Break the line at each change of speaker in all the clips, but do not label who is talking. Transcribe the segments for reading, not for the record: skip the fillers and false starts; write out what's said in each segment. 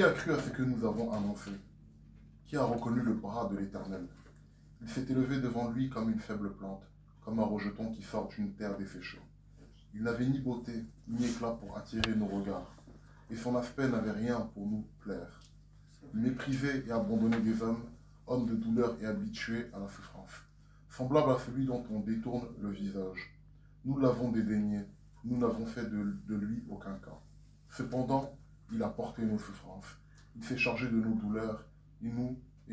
Qui a cru à ce que nous avons annoncé? Qui a reconnu le bras de l'Éternel? Il s'est élevé devant lui comme une faible plante, comme un rejeton qui sort d'une terre desséchée. Il n'avait ni beauté, ni éclat pour attirer nos regards, et son aspect n'avait rien pour nous plaire. Méprisé et abandonné des hommes, homme de douleur et habitué à la souffrance, semblable à celui dont on détourne le visage. Nous l'avons dédaigné, nous n'avons fait de lui aucun cas. Cependant, il a porté nos souffrances, il s'est chargé de nos douleurs, et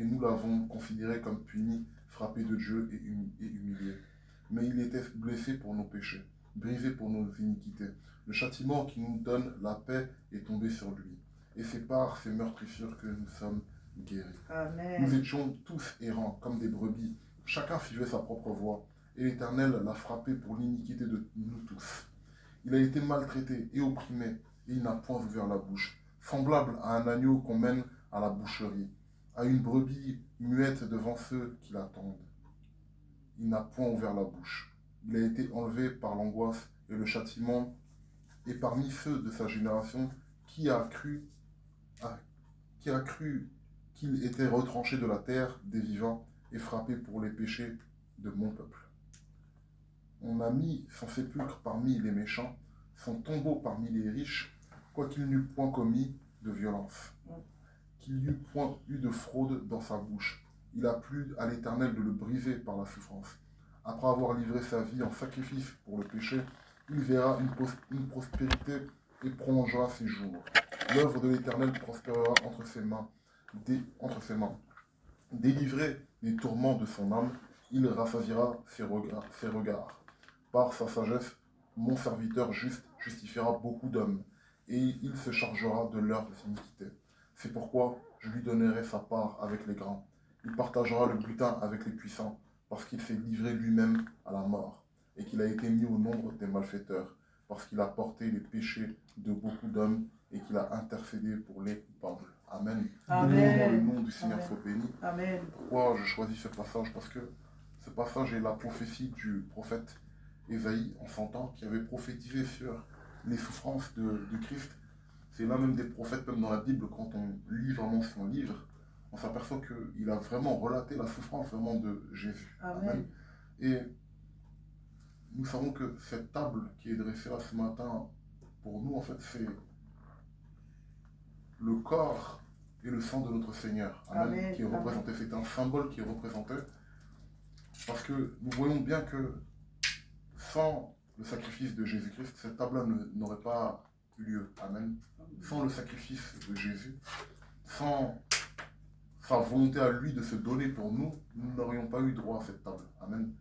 nous l'avons considéré comme puni, frappé de Dieu et humilié. Mais il était blessé pour nos péchés, brisé pour nos iniquités. Le châtiment qui nous donne la paix est tombé sur lui. Et c'est par ses meurtrissures que nous sommes guéris.
Amen.
Nous étions tous errants, comme des brebis. Chacun suivait sa propre voie. Et l'Éternel l'a frappé pour l'iniquité de nous tous. Il a été maltraité et opprimé, et il n'a point ouvert la bouche. Semblable à un agneau qu'on mène à la boucherie, à une brebis muette devant ceux qui l'attendent. Il n'a point ouvert la bouche. Il a été enlevé par l'angoisse et le châtiment, et parmi ceux de sa génération, qui a cru qu'il était retranché de la terre des vivants et frappé pour les péchés de mon peuple. On a mis son sépulcre parmi les méchants, son tombeau parmi les riches, quoiqu'il n'eût point commis de violence, qu'il n'y eût point eu de fraude dans sa bouche. Il a plu à l'Éternel de le briser par la souffrance. Après avoir livré sa vie en sacrifice pour le péché, il verra une prospérité et prolongera ses jours. L'œuvre de l'Éternel prospérera entre ses mains. Délivré des tourments de son âme, il rassasiera ses regards. Par sa sagesse, mon serviteur juste justifiera beaucoup d'hommes, et il se chargera de leurs iniquités. C'est pourquoi je lui donnerai sa part avec les grands. Il partagera le butin avec les puissants, parce qu'il s'est livré lui-même à la mort, et qu'il a été mis au nombre des malfaiteurs, parce qu'il a porté les péchés de beaucoup d'hommes, et qu'il a intercédé pour les coupables. Amen.
Amen.
Dans le nom du Seigneur soit béni.
Amen.
Pourquoi je choisis ce passage? Parce que ce passage est la prophétie du prophète Ésaïe, en son temps, qui avait prophétisé sur les souffrances de Christ. C'est l'un même des prophètes, même dans la Bible, quand on lit vraiment son livre, on s'aperçoit qu'il a vraiment relaté la souffrance vraiment de Jésus.
Amen.
Et nous savons que cette table qui est dressée là ce matin, pour nous, en fait, c'est le corps et le sang de notre Seigneur. Amen.
Amen.
Qui est représenté. C'est un symbole qui est représenté. Parce que nous voyons bien que sans le sacrifice de Jésus-Christ, cette table-là n'aurait pas eu lieu. Amen. Sans le sacrifice de Jésus, sans sa volonté à lui de se donner pour nous, nous n'aurions pas eu droit à cette table. Amen.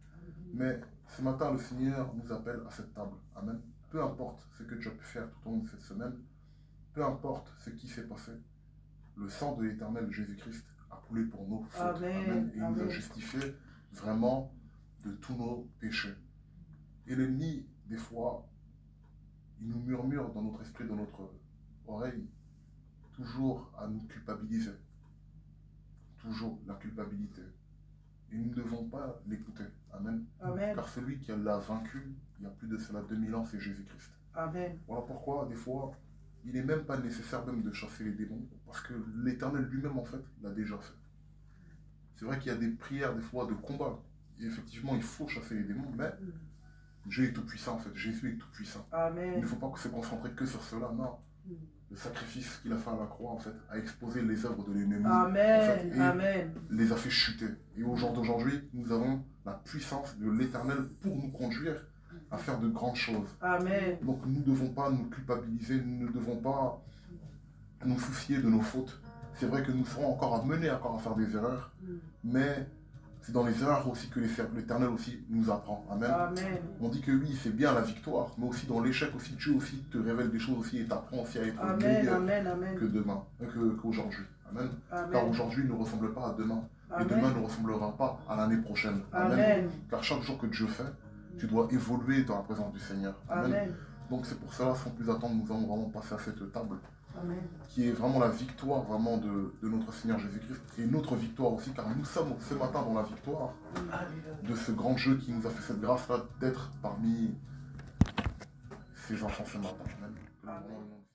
Mais ce matin, le Seigneur nous appelle à cette table. Amen. Peu importe ce que tu as pu faire tout au long de cette semaine, peu importe ce qui s'est passé, le sang de l'Éternel Jésus-Christ a coulé pour nos fautes. Amen. Et il nous a justifiés vraiment de tous nos péchés. Et l'ennemi, des fois, il nous murmure dans notre esprit, dans notre oreille, toujours à nous culpabiliser. Toujours la culpabilité. Et nous ne devons pas l'écouter. Amen.
Amen.
Car celui qui l'a vaincu, il y a plus de cela 2000 ans, c'est Jésus-Christ.
Amen.
Voilà pourquoi, des fois, il n'est même pas nécessaire même de chasser les démons, parce que l'Éternel lui-même, en fait, l'a déjà fait. C'est vrai qu'il y a des prières, des fois, de combat. Et effectivement, il faut chasser les démons, mais Dieu est tout-puissant, en fait. Jésus est tout-puissant.
Amen.
Il ne faut pas se concentrer que sur cela, non. Le sacrifice qu'il a fait à la croix, en fait, a exposé les œuvres de l'ennemi.
Amen.
En fait, et
Amen.
les a fait chuter. Et au jour d'aujourd'hui, nous avons la puissance de l'Éternel pour nous conduire à faire de grandes choses.
Amen.
Donc nous ne devons pas nous culpabiliser, nous ne devons pas nous soucier de nos fautes. C'est vrai que nous serons encore amenés à faire des erreurs, mais c'est dans les erreurs aussi que l'Éternel aussi nous apprend. Amen.
Amen.
On dit que oui, c'est bien la victoire, mais aussi dans l'échec aussi, Dieu aussi te révèle des choses aussi et t'apprend aussi à être meilleur que demain, qu'aujourd'hui. Amen.
Amen.
Car aujourd'hui ne ressemble pas à demain. Et demain ne ressemblera pas à l'année prochaine. Amen.
Amen.
Car chaque jour que Dieu fait, tu dois évoluer dans la présence du Seigneur. Amen.
Amen.
Donc c'est pour cela, sans plus attendre, nous allons vraiment passer à cette table.
Amen.
Qui est vraiment la victoire vraiment de notre Seigneur Jésus-Christ. Et notre victoire aussi, car nous sommes ce matin dans la victoire de ce grand Dieu qui nous a fait cette grâce-là d'être parmi ses enfants ce matin. Amen.